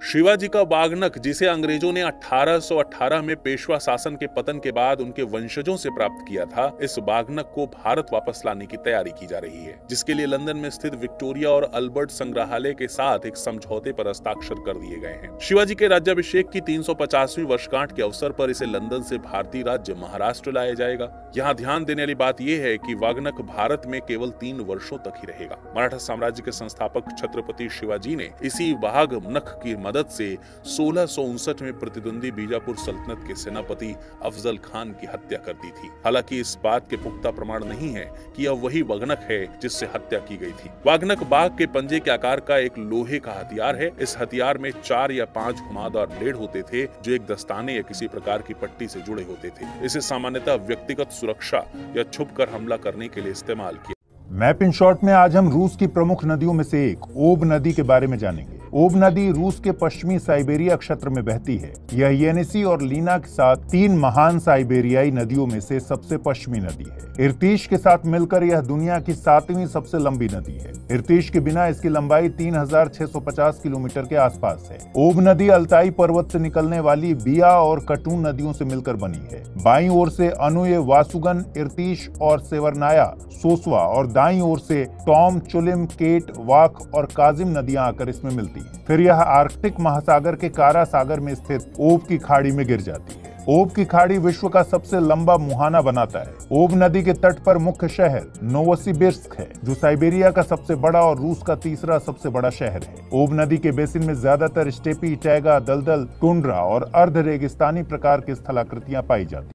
शिवाजी का वागनक, जिसे अंग्रेजों ने 1818 में पेशवा शासन के पतन के बाद उनके वंशजों से प्राप्त किया था, इस वागनक को भारत वापस लाने की तैयारी की जा रही है, जिसके लिए लंदन में स्थित विक्टोरिया और अल्बर्ट संग्रहालय के साथ एक समझौते पर हस्ताक्षर कर दिए गए हैं। शिवाजी के राज्याभिषेक की 350वीं वर्षगांठ के अवसर पर इसे लंदन से भारतीय राज्य महाराष्ट्र लाया जाएगा। यहाँ ध्यान देने वाली बात यह है कि वागनक भारत में केवल 3 वर्षों तक ही रहेगा। मराठा साम्राज्य के संस्थापक छत्रपति शिवाजी ने इसी वागनक की मदद से 1659 में प्रतिद्वंदी बीजापुर सल्तनत के सेनापति अफजल खान की हत्या कर दी थी। हालांकि इस बात के पुख्ता प्रमाण नहीं है कि यह वही वागनक है जिससे हत्या की गई थी। वागनक बाघ के पंजे के आकार का एक लोहे का हथियार है। इस हथियार में 4 या 5 घुमावदार ब्लेड होते थे जो एक दस्ताने या किसी प्रकार की पट्टी से जुड़े होते थे। इसे सामान्यतः व्यक्तिगत सुरक्षा या छुपकर हमला करने के लिए इस्तेमाल किया। मैप इन शॉर्ट में आज हम रूस की प्रमुख नदियों में से एक ओब नदी के बारे में जानेंगे। ओब नदी रूस के पश्चिमी साइबेरिया क्षेत्र में बहती है। यह येनिसी और लीना के साथ 3 महान साइबेरियाई नदियों में से सबसे पश्चिमी नदी है। इर्तिश के साथ मिलकर यह दुनिया की 7वीं सबसे लंबी नदी है। इर्तिश के बिना इसकी लंबाई 3650 किलोमीटर के आसपास है। ओब नदी अल्ताई पर्वत से निकलने वाली बिया और कटून नदियों से मिलकर बनी है। बाईं ओर से अनुये, वासुगन, इर्तिश और सेवर्नाया, सोसवा और दाईं ओर से टॉम, चुलिम, केट, वाक और काजिम नदियां आकर इसमें मिलती हैं। फिर यह आर्कटिक महासागर के कारा सागर में स्थित ओब की खाड़ी में गिर जाती है। ओब की खाड़ी विश्व का सबसे लंबा मुहाना बनाता है। ओब नदी के तट पर मुख्य शहर नोवोसिबिर्स्क है, जो साइबेरिया का सबसे बड़ा और रूस का तीसरा सबसे बड़ा शहर है। ओब नदी के बेसिन में ज्यादातर स्टेपी, टैगा, दलदल, टुंड्रा और अर्ध रेगिस्तानी प्रकार की स्थलाकृतियां पाई जाती हैं।